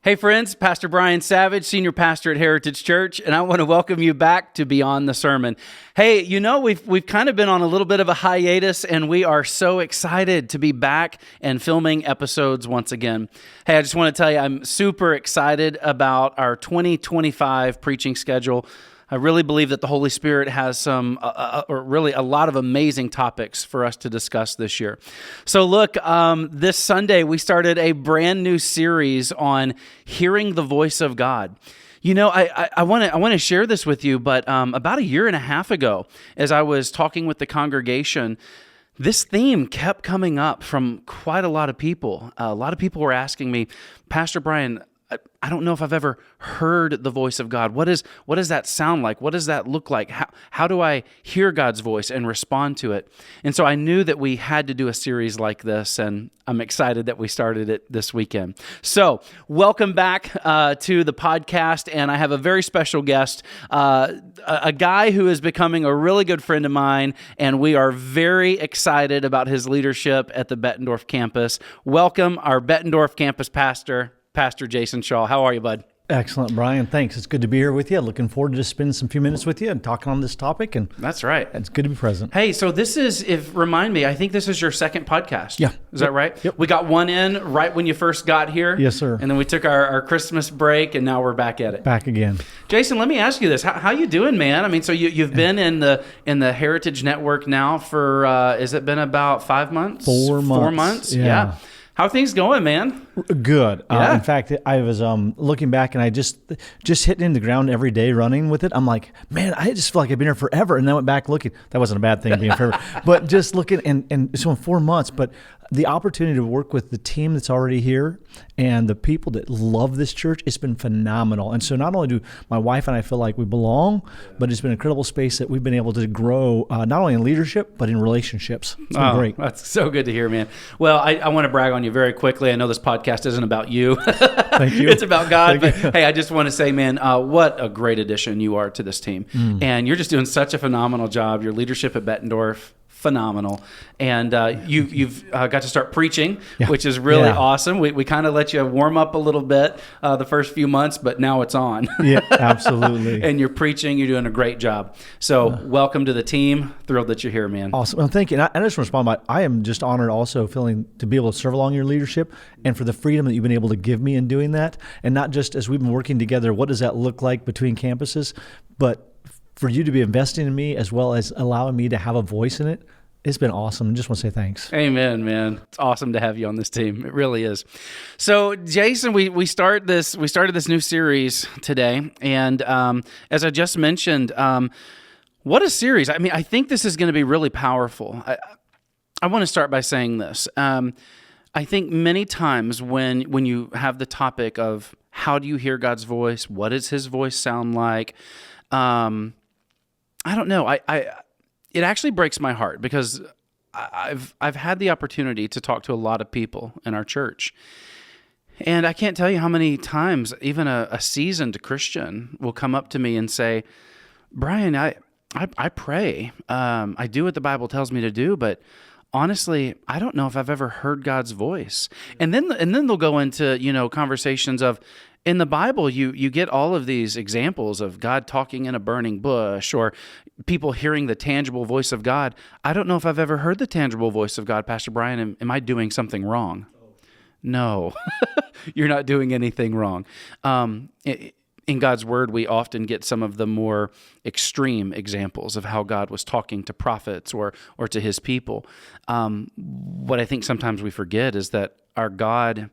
Hey friends, Pastor Brian Savage, Senior Pastor at Heritage Church, and I want to welcome you back to Beyond the Sermon. Hey, you know, we've kind of been on a little bit of a hiatus, and we are so excited to be back and filming episodes once again. Hey, I just want to tell you, I'm super excited about our 2025 preaching schedule. I really believe that the Holy Spirit has really a lot of amazing topics for us to discuss this year. So look, this Sunday we started a brand new series on hearing the voice of God. You know, I want to share this with you, but about a year and a half ago, as I was talking with the congregation, this theme kept coming up from quite a lot of people. A lot of people were asking me, Pastor Brian, I don't know if I've ever heard the voice of God. What does that sound like? What does that look like? How do I hear God's voice and respond to it? And so I knew that we had to do a series like this, and I'm excited that we started it this weekend. So welcome back to the podcast, and I have a very special guest, a guy who is becoming a really good friend of mine, and we are very excited about his leadership at the Bettendorf campus. Welcome our Bettendorf campus pastor, Pastor Jason Shaw. How are you, bud? Excellent, Brian. Thanks. It's good to be here with you. Looking forward to just spending some few minutes with you and talking on this topic. And that's right. It's good to be present. Hey, so this is, remind me, I think this is your second podcast. Yeah. Is that right? Yep. We got one in right when you first got here. Yes, sir. And then we took our Christmas break, and now we're back at it. Back again. Jason, let me ask you this. How you doing, man? I mean, so you've been in the Heritage Network now for, has it been about 5 months? 4 months. 4 months? Yeah. How are things going, man? Good. Yeah. In fact, I was looking back, and I just hitting the ground every day running with it. I'm like, man, I just feel like I've been here forever. And then I went back looking. That wasn't a bad thing, being forever. But just looking, and so in 4 months, but the opportunity to work with the team that's already here and the people that love this church, it's been phenomenal. And so not only do my wife and I feel like we belong, but it's been an incredible space that we've been able to grow, not only in leadership, but in relationships. It's been great. That's so good to hear, man. Well, I want to brag on you very quickly. I know this podcast isn't about you. Thank you. It's about God. Thank But hey, I just want to say, man, what a great addition you are to this team. And you're just doing such a phenomenal job. Your leadership at Bettendorf, phenomenal. And you've got to start preaching, which is really awesome. We kind of let you warm up a little bit the first few months, but now it's on. Yeah, absolutely. And you're preaching. You're doing a great job. So welcome to the team. Thrilled that you're here, man. Awesome. Well, thank you. And I just want to respond by, I am just honored also feeling to be able to serve along your leadership and for the freedom that you've been able to give me in doing that. And not just as we've been working together, what does that look like between campuses, but for you to be investing in me as well as allowing me to have a voice in it. It's been awesome. I just want to say thanks. Amen, man. It's awesome to have you on this team. It really is. So, Jason, we started this new series today, and as I just mentioned, what a series! I mean, I think this is going to be really powerful. I want to start by saying this. I think many times when you have the topic of how do you hear God's voice, what does His voice sound like? I don't know. It actually breaks my heart because I've had the opportunity to talk to a lot of people in our church. And I can't tell you how many times even a seasoned Christian will come up to me and say, Brian, I pray. I do what the Bible tells me to do, but honestly, I don't know if I've ever heard God's voice. And then they'll go into, conversations of, in the Bible, you get all of these examples of God talking in a burning bush or people hearing the tangible voice of God. I don't know if I've ever heard the tangible voice of God, Pastor Brian. Am I doing something wrong? No, you're not doing anything wrong. In God's Word, we often get some of the more extreme examples of how God was talking to prophets or to His people. What I think sometimes we forget is that our God,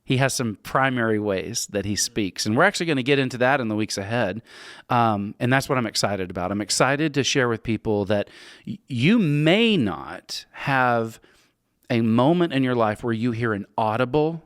He has some primary ways that He speaks. And we're actually going to get into that in the weeks ahead. And that's what I'm excited about. I'm excited to share with people that you may not have a moment in your life where you hear an audible,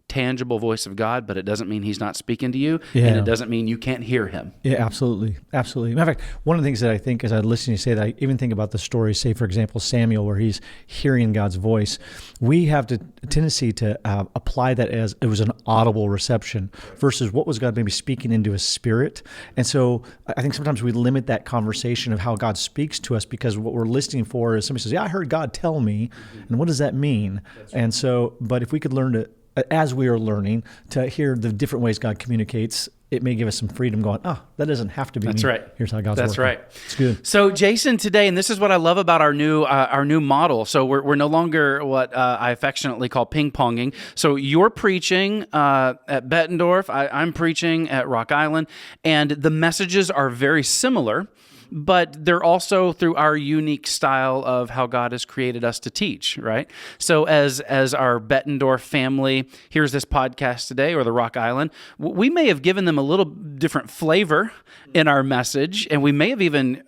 tangible voice of God, but it doesn't mean He's not speaking to you, and it doesn't mean you can't hear Him. Yeah, absolutely. Absolutely. Matter of fact, one of the things that I think as I listen to you say that, I even think about the story, say, for example, Samuel, where he's hearing God's voice. We have a tendency to apply that as it was an audible reception versus what was God maybe speaking into his spirit. And so I think sometimes we limit that conversation of how God speaks to us because what we're listening for is somebody says, yeah, I heard God tell me. And what does that mean? And so, but if we could learn to as we are learning to hear the different ways God communicates, it may give us some freedom going, that doesn't have to be That's me. right. Here's how God's That's working. right. It's good. So Jason, today, and this is what I love about our new model. So we're no longer what I affectionately call ping ponging. So you're preaching at Bettendorf. I'm preaching at Rock Island, and the messages are very similar, but they're also through our unique style of how God has created us to teach, right? So as our Bettendorf family hears this podcast today, or the Rock Island, we may have given them a little different flavor in our message, and we may have even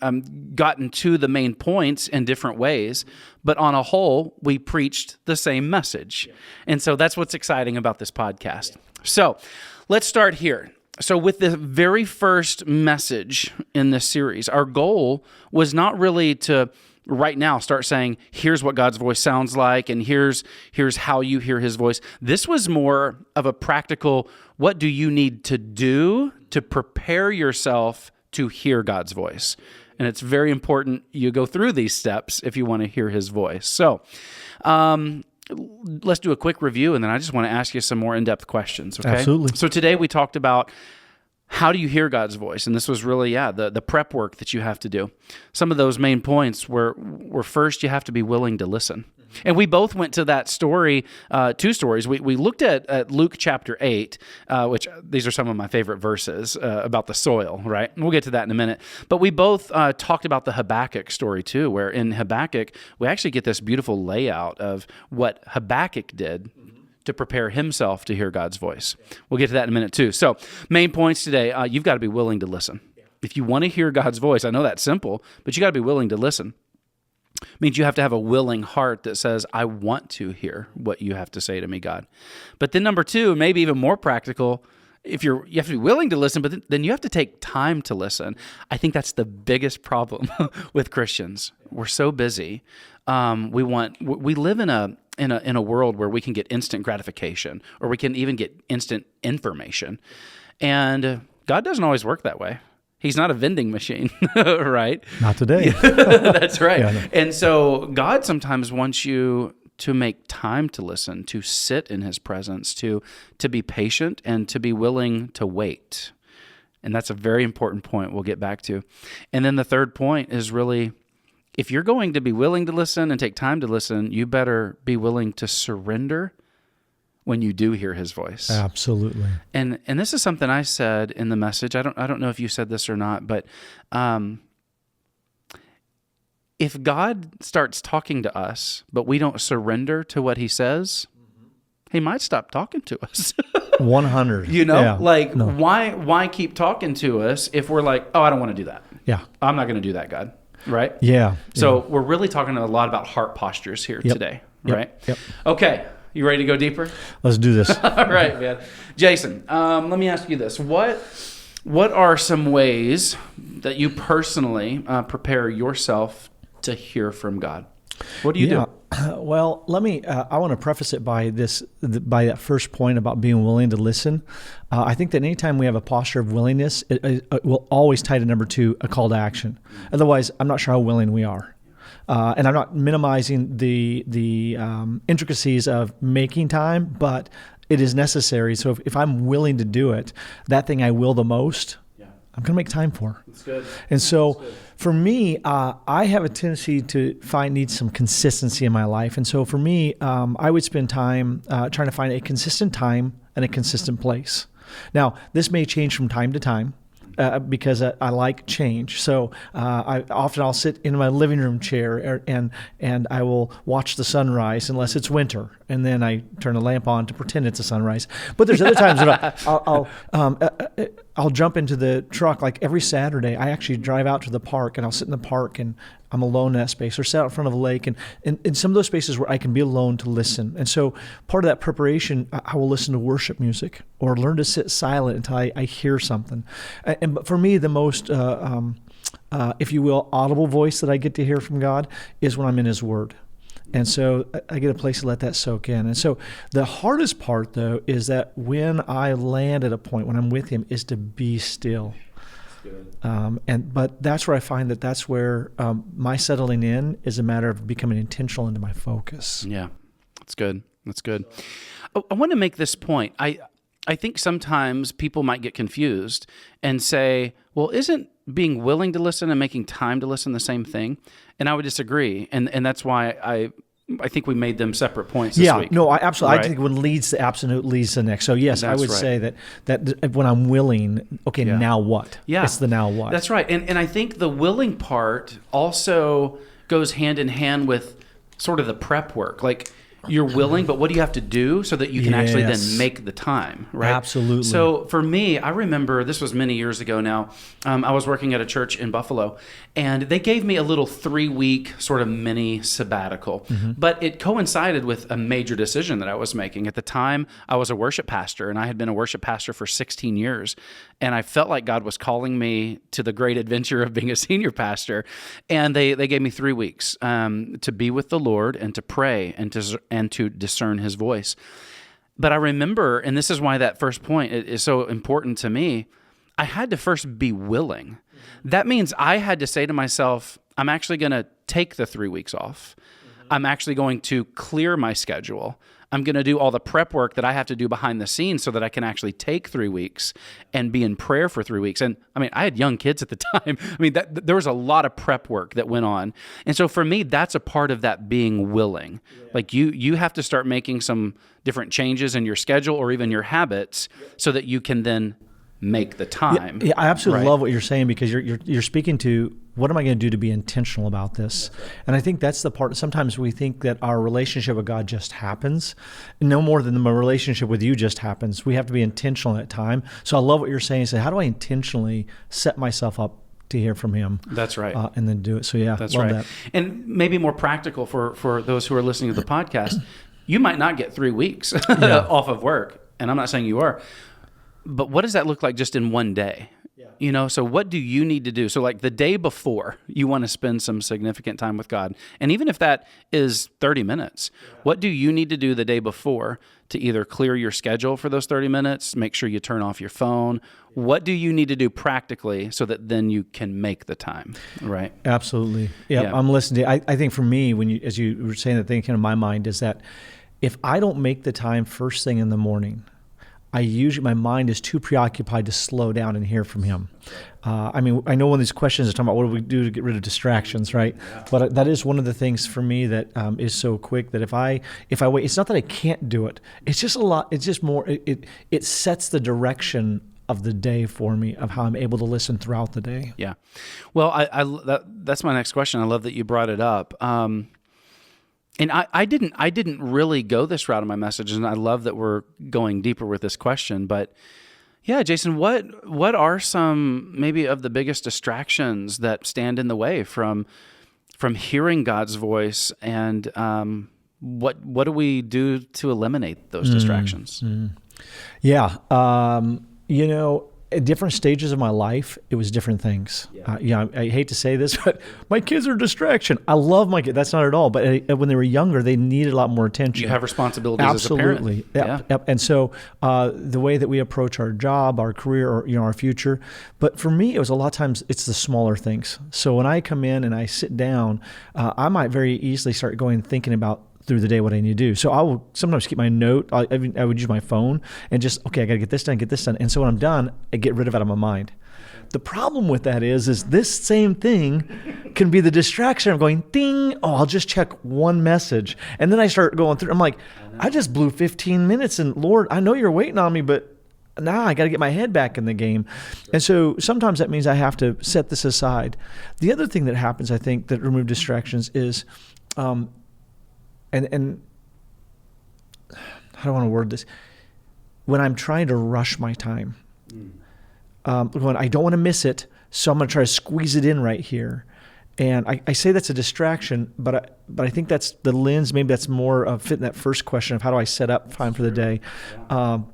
gotten to the main points in different ways, but on a whole, we preached the same message. And so that's what's exciting about this podcast. So let's start here. So with the very first message in this series, our goal was not really to right now start saying, here's what God's voice sounds like, and here's how you hear his voice. This was more of a practical, what do you need to do to prepare yourself to hear God's voice? And it's very important you go through these steps if you want to hear his voice. So, let's do a quick review, and then I just want to ask you some more in-depth questions, okay? Absolutely. So today we talked about how do you hear God's voice? And this was really, the prep work that you have to do. Some of those main points were first, you have to be willing to listen. And we both went to that story, two stories. We looked at Luke chapter 8, which these are some of my favorite verses about the soil, right? And we'll get to that in a minute. But we both talked about the Habakkuk story too, where in Habakkuk, we actually get this beautiful layout of what Habakkuk did to prepare himself to hear God's voice. We'll get to that in a minute too. So main points today, you've got to be willing to listen. If you want to hear God's voice, I know that's simple, but you got to be willing to listen. Means you have to have a willing heart that says, I want to hear what you have to say to me, God. But then number two, maybe even more practical, you have to be willing to listen, but then you have to take time to listen. I think that's the biggest problem with Christians. We're so busy. We live in a world where we can get instant gratification, or we can even get instant information. And God doesn't always work that way. He's not a vending machine, right? Not today. That's right. Yeah, And so God sometimes wants you to make time to listen, to sit in his presence, to be patient, and to be willing to wait. And that's a very important point we'll get back to. And then the third point is really, if you're going to be willing to listen and take time to listen, you better be willing to surrender when you do hear his voice. Absolutely. And this is something I said in the message. I don't know if you said this or not, but if God starts talking to us, but we don't surrender to what he says, he might stop talking to us. 100. Why keep talking to us if we're like, oh, I don't want to do that. Yeah. I'm not going to do that, God. Right? Yeah. So we're really talking a lot about heart postures here today, right? Yep. Okay. You ready to go deeper? Let's do this. All right, man. Jason, let me ask you this. What are some ways that you personally prepare yourself to hear from God? What do you do? Well, I want to preface it by that first point about being willing to listen. I think that anytime we have a posture of willingness, it will always tie to number two, a call to action. Otherwise, I'm not sure how willing we are. And I'm not minimizing the intricacies of making time, but it is necessary. So if I'm willing to do it, that thing I will the most, I'm going to make time for. That's good. And so for me, I have a tendency to need some consistency in my life. And so for me, I would spend time trying to find a consistent time and a consistent place. Now, this may change from time to time. Because I like change. So I'll sit in my living room chair and I will watch the sunrise unless it's winter, and then I turn the lamp on to pretend it's a sunrise. But there's other times that I'll jump into the truck. Like every Saturday, I actually drive out to the park, and I'll sit in the park, and I'm alone in that space, or sit out in front of a lake, and in some of those spaces where I can be alone to listen. And so part of that preparation, I will listen to worship music or learn to sit silent until I hear something. But for me, the most, if you will, audible voice that I get to hear from God is when I'm in his word. And so I get a place to let that soak in. And so the hardest part, though, is that when I land at a point, when I'm with him, is to be still. But that's where I find that's where my settling in is a matter of becoming intentional into my focus. Yeah, that's good. That's good. I want to make this point. I think sometimes people might get confused and say, well, isn't being willing to listen and making time to listen the same thing? And I would disagree. And that's why I think we made them separate points this week. No, I absolutely. Right? I think when leads to absolute leads to next. So yes, I That's would right. say that when I'm willing, okay, now what? Yeah. It's the now what. That's right. And I think the willing part also goes hand in hand with sort of the prep work. Like, you're willing, but what do you have to do so that you can actually then make the time, right? Absolutely. So for me, I remember, this was many years ago now, I was working at a church in Buffalo, and they gave me a little 3-week sort of mini sabbatical. But it coincided with a major decision that I was making. At the time, I was a worship pastor, and I had been a worship pastor for 16 years. And I felt like God was calling me to the great adventure of being a senior pastor. And they gave me 3 weeks to be with the Lord and to pray and to discern his voice. But I remember, and this is why that first point is so important to me, I had to first be willing. That means I had to say to myself, I'm actually going to take the 3 weeks off. I'm actually going to clear my schedule. I'm going to do all the prep work that I have to do behind the scenes so that I can actually take 3 weeks and be in prayer for 3 weeks. And I mean, I had young kids at the time. I mean, there was a lot of prep work that went on. And so for me, that's a part of that being willing. Like you have to start making some different changes in your schedule or even your habits so that you can then make the time. Yeah, I absolutely right? love what you're saying, because you're speaking to, what am I going to do to be intentional about this? And I think that's the part. Sometimes we think that our relationship with God just happens. No more than my relationship with you just happens. We have to be intentional at time. So I love what you're saying. Say, how do I intentionally set myself up to hear from him? That's right. And then do it. So yeah, That's love right. that. And maybe more practical for those who are listening to the podcast, you might not get 3 weeks off of work. And I'm not saying you are. But what does that look like just in one day? You know, so what do you need to do? So like the day before, you want to spend some significant time with God. And even if that is 30 minutes, what do you need to do the day before to either clear your schedule for those 30 minutes, make sure you turn off your phone? What do you need to do practically so that then you can make the time, right? Absolutely. Yeah. I'm listening to you. I think for me, as you were saying, the thing came to my mind is that if I don't make the time first thing in the morning, my mind is too preoccupied to slow down and hear from him. I mean, I know one of these questions is talking about what do we do to get rid of distractions, right? Yeah. But that is one of the things for me that is so quick that if I wait, it's not that I can't do it. It's just a lot. It's just more. It sets the direction of the day for me, of how I'm able to listen throughout the day. Yeah. Well, that's my next question. I love that you brought it up. And I didn't really go this route in my message, and I love that we're going deeper with this question. But yeah, Jason, what are some maybe of the biggest distractions that stand in the way from hearing God's voice, and what do we do to eliminate those distractions? Yeah, at different stages of my life, it was different things. I hate to say this, but my kids are a distraction. I love my kids. That's not at all. But when they were younger, they needed a lot more attention. You have responsibilities as a parent. Absolutely. Yep. And so the way that we approach our job, our career, or our future. But for me, it was a lot of times it's the smaller things. So when I come in and I sit down, I might very easily start thinking about through the day what I need to do. So I will sometimes keep my note. I would use my phone and just, okay, I got to get this done. And so when I'm done, I get rid of it out of my mind. The problem with that is this same thing can be the distraction of going, ding, I'll just check one message. And then I start going through, I'm like, I just blew 15 minutes and Lord, I know you're waiting on me, but now I got to get my head back in the game. And so sometimes that means I have to set this aside. The other thing that happens, I think, that remove distractions is, and how do I want to word this? When I'm trying to rush my time, when I don't want to miss it, so I'm going to try to squeeze it in right here. And I say that's a distraction, but I think that's the lens. Maybe that's more of fitting that first question of how do I set up time for the day?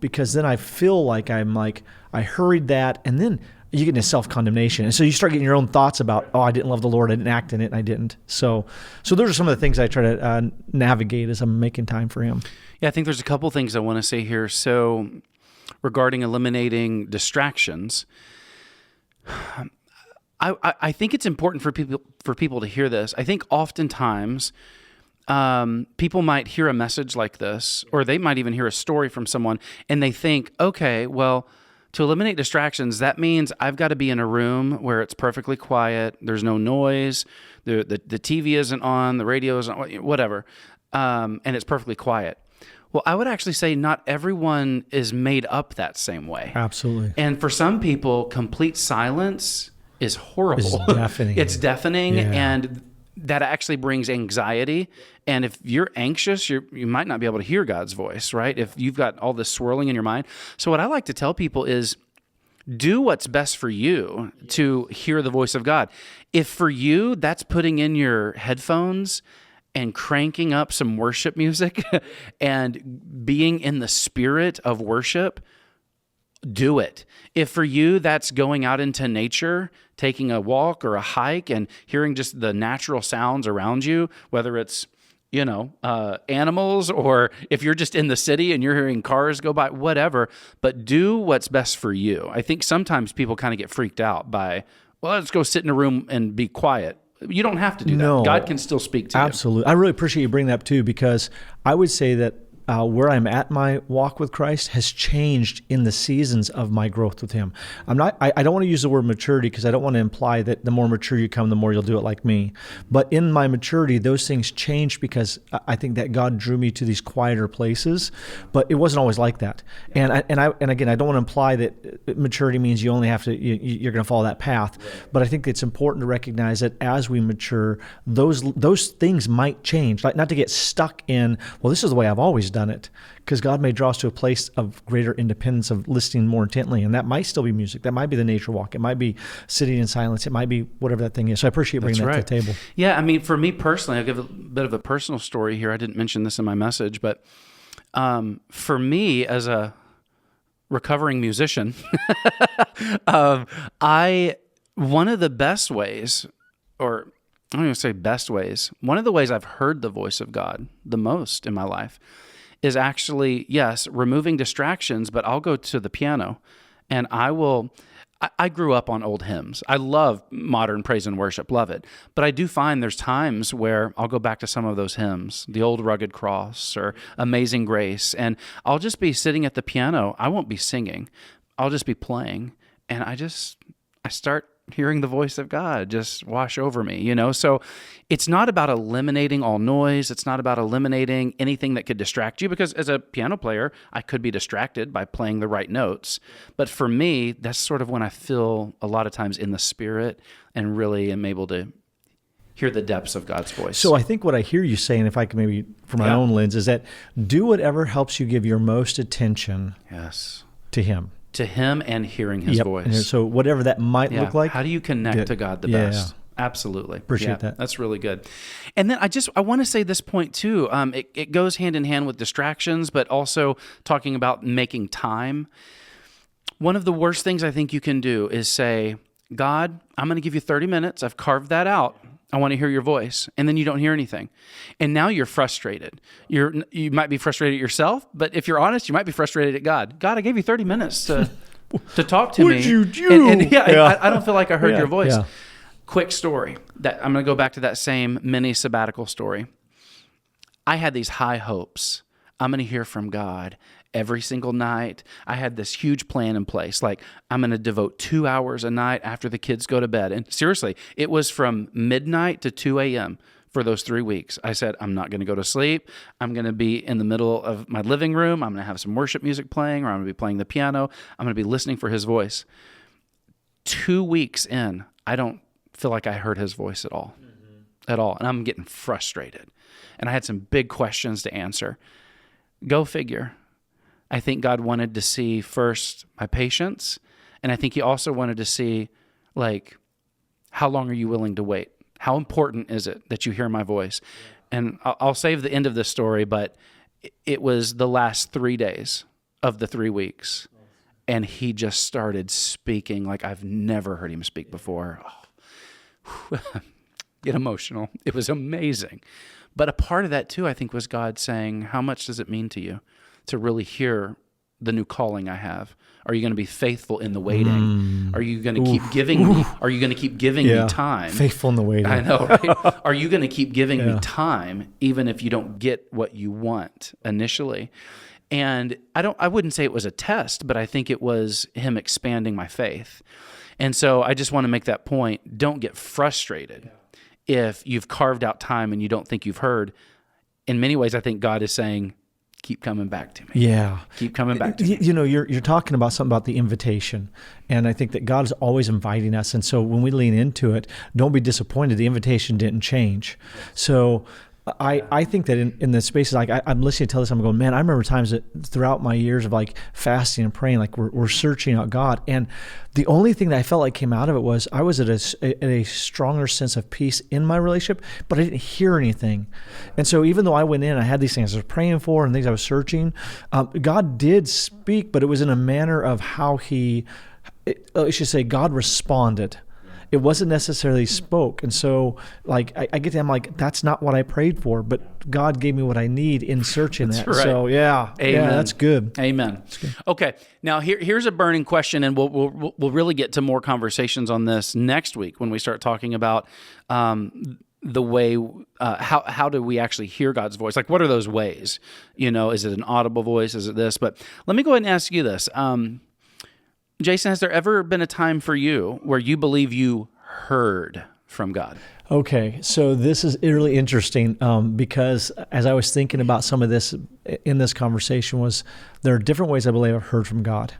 Because then I feel like I hurried that, and then you get into self-condemnation. And so you start getting your own thoughts about, I didn't love the Lord, I didn't act in it, and I didn't. So those are some of the things I try to navigate as I'm making time for him. Yeah, I think there's a couple things I want to say here. So regarding eliminating distractions, I think it's important for people to hear this. I think oftentimes people might hear a message like this, or they might even hear a story from someone, and they think, okay, well, to eliminate distractions, that means I've got to be in a room where it's perfectly quiet, there's no noise, the TV isn't on, the radio isn't on, whatever, and it's perfectly quiet. Well, I would actually say not everyone is made up that same way. Absolutely. And for some people, complete silence is horrible. It's deafening. It's deafening, Yeah. and that actually brings anxiety. And if you're anxious, you might not be able to hear God's voice, right? If you've got all this swirling in your mind. So what I like to tell people is do what's best for you to hear the voice of God. If for you, that's putting in your headphones and cranking up some worship music and being in the spirit of worship, do it. If for you that's going out into nature, taking a walk or a hike and hearing just the natural sounds around you, whether it's, animals, or if you're just in the city and you're hearing cars go by, whatever, but do what's best for you. I think sometimes people kind of get freaked out by, well, let's go sit in a room and be quiet. You don't have to do No. that. God can still speak to you. Absolutely. I really appreciate you bringing that up too, because I would say that where I'm at my walk with Christ has changed in the seasons of my growth with Him. I don't want to use the word maturity because I don't want to imply that the more mature you come, the more you'll do it like me. But in my maturity, those things changed because I think that God drew me to these quieter places. But it wasn't always like that. And again, I don't want to imply that maturity means you only have to you're going to follow that path. But I think it's important to recognize that as we mature, those things might change. Like not to get stuck in, well, this is the way I've always done it, because God may draw us to a place of greater independence, of listening more intently, and that might still be music, that might be the nature walk, it might be sitting in silence, it might be whatever that thing is. So I appreciate bringing that to the table. Yeah, I mean, for me personally, I'll give a bit of a personal story here. I didn't mention this in my message, but for me as a recovering musician, one of the best ways, or I don't even say best ways, one of the ways I've heard the voice of God the most in my life is actually, yes, removing distractions, but I'll go to the piano and I grew up on old hymns. I love modern praise and worship, love it. But I do find there's times where I'll go back to some of those hymns, The Old Rugged Cross or Amazing Grace, and I'll just be sitting at the piano. I won't be singing. I'll just be playing. And I start hearing the voice of God just wash over me, So it's not about eliminating all noise. It's not about eliminating anything that could distract you, because as a piano player, I could be distracted by playing the right notes. But for me, that's sort of when I feel a lot of times in the Spirit and really am able to hear the depths of God's voice. So I think what I hear you saying, if I can maybe from my own lens, is that do whatever helps you give your most attention to Him. To Him and hearing His voice. And so whatever that might look like. How do you connect to God the best? Absolutely. Appreciate that. That's really good. And then I want to say this point too. It goes hand in hand with distractions, but also talking about making time. One of the worst things I think you can do is say, God, I'm going to give you 30 minutes. I've carved that out. I want to hear your voice. And then you don't hear anything. And now you're frustrated. You might be frustrated at yourself, but if you're honest, you might be frustrated at God. God, I gave you 30 minutes to talk to me. What'd you do? I don't feel like I heard your voice. Yeah. Quick story. I'm going to go back to that same mini sabbatical story. I had these high hopes. I'm going to hear from God every single night. I had this huge plan in place. Like, I'm going to devote 2 hours a night after the kids go to bed. And seriously, it was from midnight to 2 a.m. for those 3 weeks. I said, I'm not going to go to sleep. I'm going to be in the middle of my living room. I'm going to have some worship music playing, or I'm going to be playing the piano. I'm going to be listening for His voice. 2 weeks in, I don't feel like I heard His voice at all. At all. And I'm getting frustrated. And I had some big questions to answer. Go figure. I think God wanted to see first my patience, and I think He also wanted to see, like, how long are you willing to wait? How important is it that you hear my voice? And I'll save the end of this story, but it was the last 3 days of the 3 weeks, and He just started speaking like I've never heard Him speak before. Oh. Get emotional. It was amazing. But a part of that too, I think, was God saying, how much does it mean to you to really hear the new calling I have? Are you going to be faithful in the waiting? Are you going to keep giving me? Are you going to keep giving me time? Faithful in the waiting. I know, right? Are you going to keep giving me time even if you don't get what you want initially? And I wouldn't say it was a test, but I think it was him expanding my faith. And so I just want to make that point. Don't get frustrated if you've carved out time and you don't think you've heard. In many ways, I think God is saying, keep coming back to me. Yeah. Keep coming back to me. You know, you're talking about something about the invitation. And I think that God is always inviting us. And so when we lean into it, don't be disappointed. The invitation didn't change. So I think that in the spaces, like I'm listening to this, I'm going, man, I remember times that throughout my years of like fasting and praying, like we're searching out God. And the only thing that I felt like came out of it was I was at a stronger sense of peace in my relationship, but I didn't hear anything. And so even though I went in, I had these things I was praying for and things I was searching, God did speak, but it was in a manner of how I should say God responded. It wasn't necessarily spoke. And so like I get to, I'm like, that's not what I prayed for, but God gave me what I need in searching that. Right. So Amen. That's good. Amen. Okay. Now here's a burning question, and we'll really get to more conversations on this next week when we start talking about the way, how do we actually hear God's voice? Like, what are those ways? You know, is it an audible voice? Is it this? But let me go ahead and ask you this. Jason, has there ever been a time for you where you believe you heard from God? Okay, so this is really interesting because as I was thinking about some of this in this conversation was there are different ways I believe I've heard from God.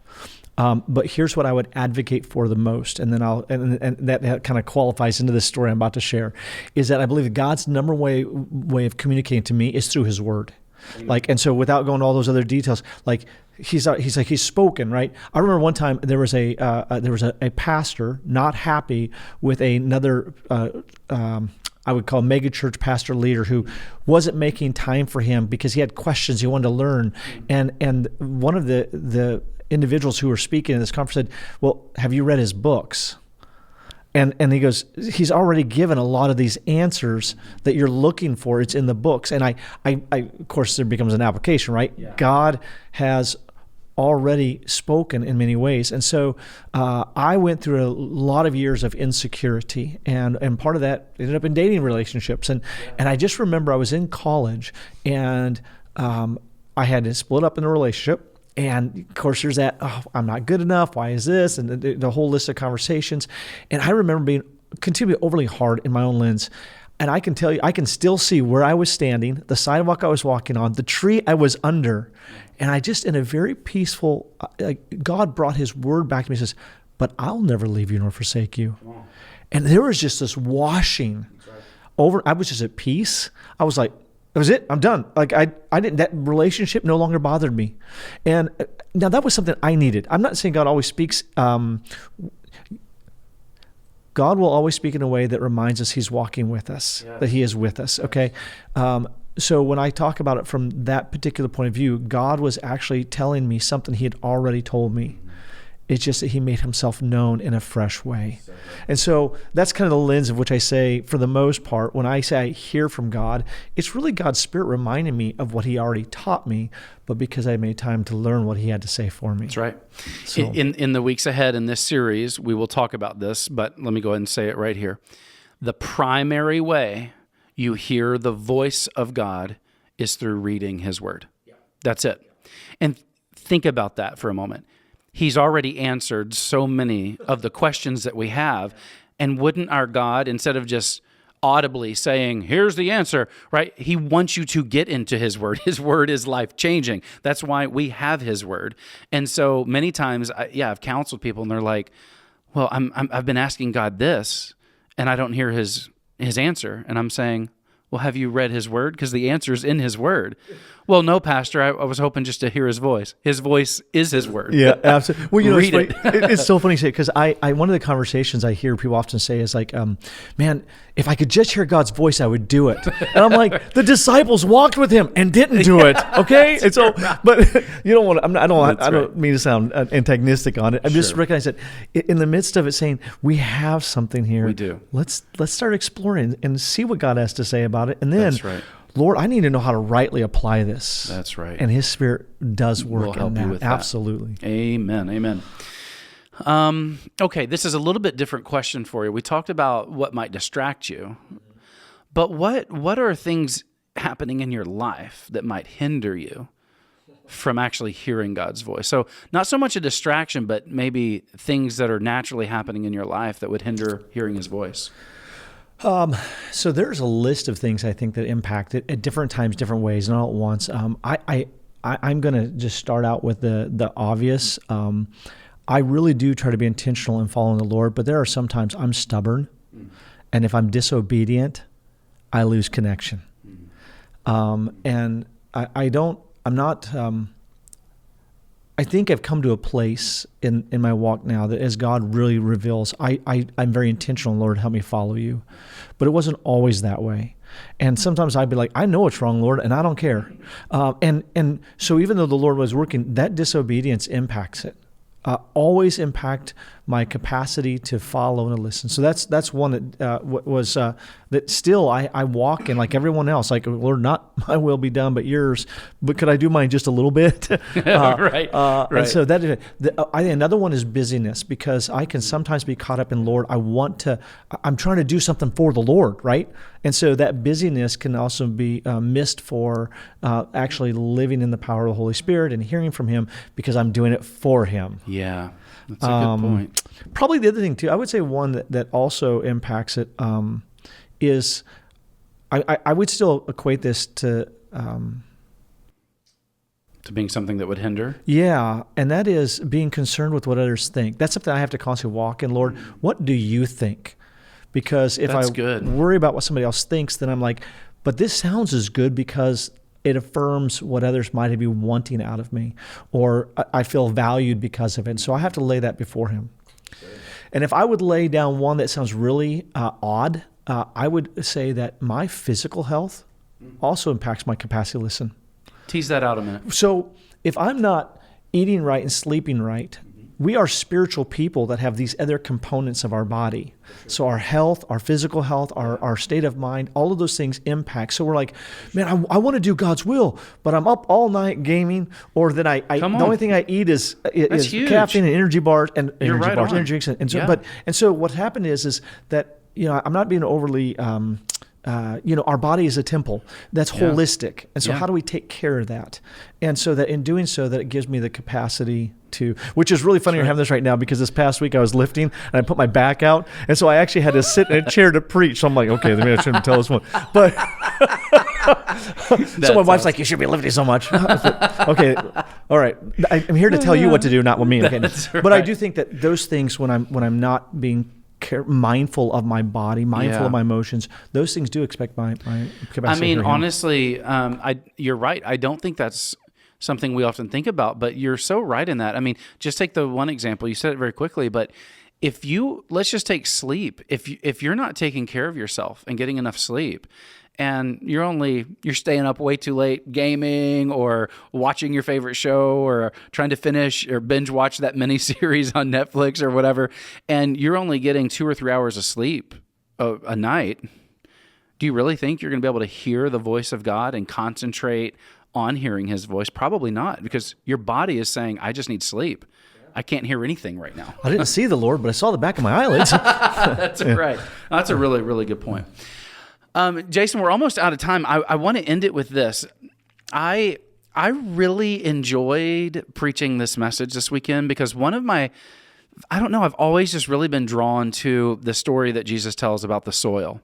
But here's what I would advocate for the most, and then and that kind of qualifies into the story I'm about to share, is that I believe God's number one way of communicating to me is through His Word. Like, and so without going to all those other details, like he's spoken, right? I remember one time there was a pastor not happy with another I would call mega church pastor leader who wasn't making time for him because he had questions he wanted to learn, and one of the individuals who were speaking in this conference said, "Well, have you read his books?" And he goes, he's already given a lot of these answers that you're looking for. It's in the books. And I of course, there becomes an application, right? Yeah. God has already spoken in many ways. And so I went through a lot of years of insecurity. And part of that ended up in dating relationships. And I just remember I was in college and I had to split up in a relationship. And of course, there's that, oh, I'm not good enough. Why is this? And the whole list of conversations. And I remember being continually overly hard in my own lens. And I can tell you, I can still see where I was standing, the sidewalk I was walking on, the tree I was under. And I just, in a very peaceful, God brought His Word back to me and says, but I'll never leave you nor forsake you. Wow. And there was just this washing over. I was just at peace. I was like, that was it. I'm done. Like I didn't. That relationship no longer bothered me, and now that was something I needed. I'm not saying God always speaks. God will always speak in a way that reminds us He's walking with us, that He is with us. Okay. So when I talk about it from that particular point of view, God was actually telling me something He had already told me. It's just that He made Himself known in a fresh way. And so that's kind of the lens of which I say, for the most part, when I say I hear from God, it's really God's Spirit reminding me of what He already taught me, but because I made time to learn what He had to say for me. That's right. So, in the weeks ahead in this series, we will talk about this, but let me go ahead and say it right here. The primary way you hear the voice of God is through reading His Word. Yeah. That's it. And think about that for a moment. He's already answered so many of the questions that we have. And wouldn't our God, instead of just audibly saying, here's the answer, right? He wants you to get into His Word. His Word is life-changing. That's why we have His Word. And so many times, I've counseled people and they're like, well, I've been asking God this and I don't hear His answer. And I'm saying, well, have you read His Word? Because the answer's in His Word. Well, no, Pastor, I was hoping just to hear His voice. His voice is His Word. Yeah, absolutely. Well, you know, read it's so funny to say, because I one of the conversations I hear people often say is like, man, if I could just hear God's voice, I would do it. And I'm like, the disciples walked with Him and didn't do it. Okay, and so, but you don't want to. I don't mean to sound antagonistic on it. I'm just recognizing that in the midst of it, saying we have something here. We do. Let's start exploring and see what God has to say about it, and then. That's right. Lord, I need to know how to rightly apply this. That's right. And His Spirit does work We'll help in you that. with that. Absolutely. Amen. Amen. Okay, this is a little bit different question for you. We talked about what might distract you, but what are things happening in your life that might hinder you from actually hearing God's voice? So not so much a distraction, but maybe things that are naturally happening in your life that would hinder hearing His voice. So there's a list of things I think that impact it at different times, different ways, not all at once. I'm going to just start out with the obvious. I really do try to be intentional in following the Lord, but there are sometimes I'm stubborn, and if I'm disobedient, I lose connection. And I think I've come to a place in my walk now that as God really reveals, I'm very intentional, Lord, help me follow you. But it wasn't always that way. And sometimes I'd be like, I know it's wrong, Lord, and I don't care. And so even though the Lord was working, that disobedience impacts it. Always impact my capacity to follow and to listen. So that's one that was that still I walk in like everyone else, like, Lord, not my will be done, but yours. But could I do mine just a little bit? Right. And so that I think another one is busyness, because I can sometimes be caught up in, Lord, I'm trying to do something for the Lord, right? And so that busyness can also be missed for actually living in the power of the Holy Spirit and hearing from Him, because I'm doing it for Him. Yeah, that's a good point. Probably the other thing too, I would say one that also impacts it is I would still equate this to being something that would hinder. Yeah, and that is being concerned with what others think. That's something I have to constantly walk in. Lord, what do you think? Because if That's I good. worry about what somebody else thinks, then I'm like, but this sounds as good because it affirms what others might be wanting out of me, or I feel valued because of it. So I have to lay that before Him. And if I would lay down one that sounds really odd, I would say that my physical health also impacts my capacity to listen. Tease that out a minute. So if I'm not eating right and sleeping right, we are spiritual people that have these other components of our body. So our health, our physical health, our state of mind, all of those things impact. So we're like, man, I want to do God's will, but I'm up all night gaming, or then the only thing I eat is caffeine and energy bars and energy drinks. And so what happened is that, I'm not being overly, our body is a temple that's holistic. And so how do we take care of that? And so that in doing so, that it gives me the capacity to, which is really funny you're having this right now, because this past week I was lifting and I put my back out. And so I actually had to sit in a chair to preach. So I'm like, okay, maybe I shouldn't tell this one. But so my wife's like, you should be lifting so much. Okay, all right. I'm here to tell you what to do, not what me. Okay. But I do think that those things, when I'm not being mindful of my body, mindful of my emotions, those things do affect my capacity. I mean, honestly, you're right. I don't think that's something we often think about, but you're so right in that. I mean, just take the one example. You said it very quickly, but let's just take sleep. If you're not taking care of yourself and getting enough sleep, and you're staying up way too late gaming or watching your favorite show or trying to finish or binge watch that mini series on Netflix or whatever, and you're only getting 2 or 3 hours of sleep a night, do you really think you're going to be able to hear the voice of God and concentrate on hearing His voice? Probably not, because your body is saying, I just need sleep. I can't hear anything right now. I didn't see the Lord, but I saw the back of my eyelids. That's right. That's a really, really good point. Jason, we're almost out of time. I want to end it with this. I really enjoyed preaching this message this weekend, because I've always just really been drawn to the story that Jesus tells about the soil.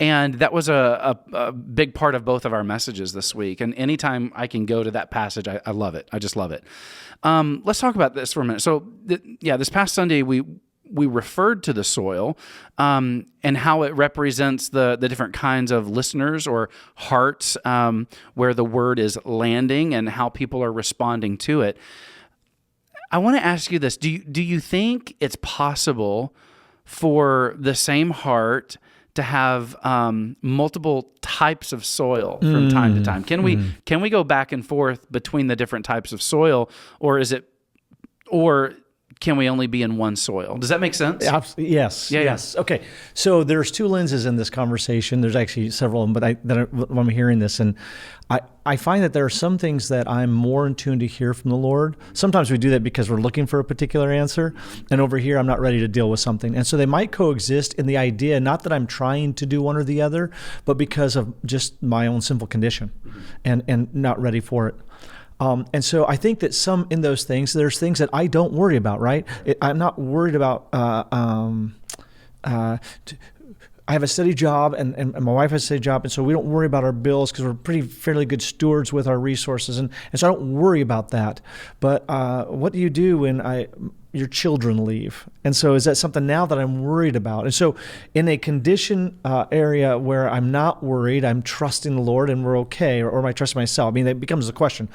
And that was a big part of both of our messages this week. And anytime I can go to that passage, I love it. I just love it. Let's talk about this for a minute. So, this past Sunday, we referred to the soil and how it represents the different kinds of listeners or hearts where the word is landing and how people are responding to it. I want to ask you this. Do you think it's possible for the same heart to have multiple types of soil from time to time? Can we go back and forth between the different types of soil, or can we only be in one soil? Does that make sense? Yes. Yeah, yes. Okay. So there's two lenses in this conversation. There's actually several of them, but when I'm hearing this, and I find that there are some things that I'm more in tune to hear from the Lord. Sometimes we do that because we're looking for a particular answer, and over here I'm not ready to deal with something. And so they might coexist in the idea, not that I'm trying to do one or the other, but because of just my own sinful condition and not ready for it. And so I think that some in those things, there's things that I don't worry about, right? I'm not worried about, I have a steady job and my wife has a steady job. And so we don't worry about our bills because we're fairly good stewards with our resources. And so I don't worry about that. But what do you do when your children leave? And so is that something now that I'm worried about? And so in a condition area where I'm not worried, I'm trusting the Lord and we're okay, or am I trusting myself? I mean, that becomes a question.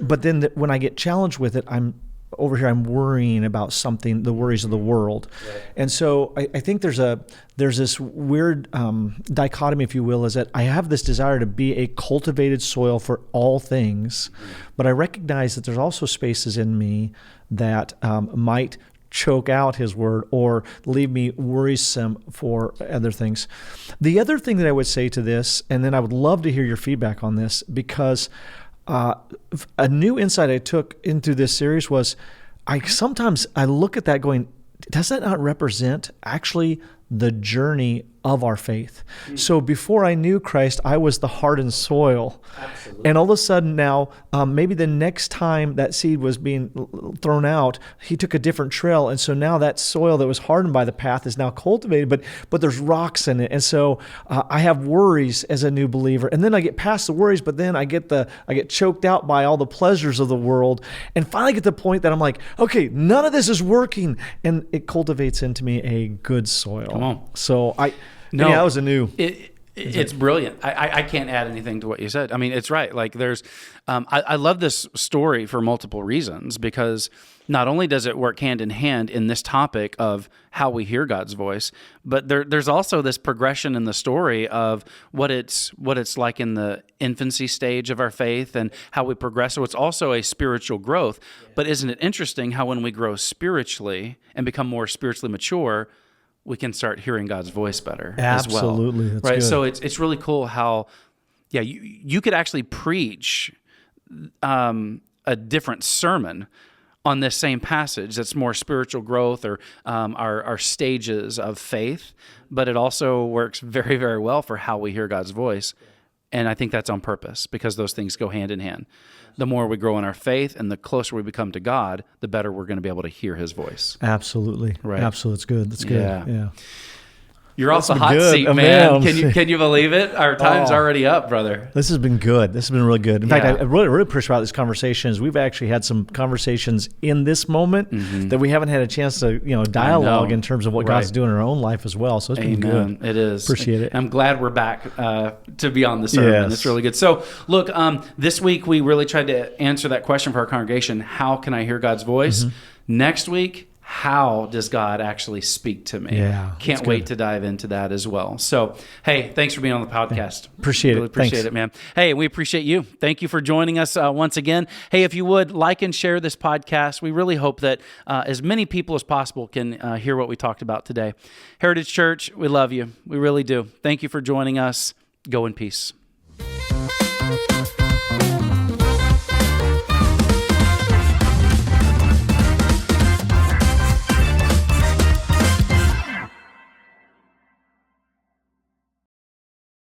But then when I get challenged with it, I'm worrying about something, the worries of the world. Right. And so I think there's this weird dichotomy, if you will, is that I have this desire to be a cultivated soil for all things, but I recognize that there's also spaces in me that might choke out his word or leave me worrisome for other things. The other thing that I would say to this, and then I would love to hear your feedback on this, because a new insight I took into this series was sometimes I look at that going, does that not represent actually the journey of our faith? So before I knew Christ, I was the hardened soil. Absolutely. And all of a sudden now, maybe the next time that seed was being thrown out, he took a different trail. And so now that soil that was hardened by the path is now cultivated, but there's rocks in it. And so I have worries as a new believer. And then I get past the worries, but then I get choked out by all the pleasures of the world. And finally get to the point that I'm like, okay, none of this is working. And it cultivates into me a good soil. Come on. So that was a new. It's brilliant. I can't add anything to what you said. I mean, it's right. Like there's, I love this story for multiple reasons, because not only does it work hand in hand in this topic of how we hear God's voice, but there's also this progression in the story of what it's like in the infancy stage of our faith and how we progress. So it's also a spiritual growth. But isn't it interesting how when we grow spiritually and become more spiritually mature, we can start hearing God's voice better as well. Absolutely. That's right. Good. So it's really cool how, you could actually preach a different sermon on this same passage that's more spiritual growth or our stages of faith, but it also works very, very well for how we hear God's voice. And I think that's on purpose, because those things go hand in hand. The more we grow in our faith and the closer we become to God, the better we're going to be able to hear his voice. Absolutely. Right. Absolutely. That's good. That's good. Yeah. You're off the hot good. seat, Oh, man. man. Can you believe it? Our time's already up, brother. This has been good. This has been really good. In fact, Yeah. I really appreciate about this conversation is we've actually had some conversations in this moment that we haven't had a chance to dialogue in terms of what God's doing in our own life as well. So it's been good. It is. Appreciate it. I'm glad we're back to be on the sermon. Yes. It's really good. So look, this week we really tried to answer that question for our congregation. How can I hear God's voice? Next week, how does God actually speak to me? Yeah, Can't wait to dive into that as well. So, hey, thanks for being on the podcast. Appreciate really it. Appreciate Thanks. it, man. Hey, we appreciate you. Thank you for joining us once again. Hey, if you would like and share this podcast, we really hope that as many people as possible can hear what we talked about today. Heritage Church, we love you. We really do. Thank you for joining us. Go in peace.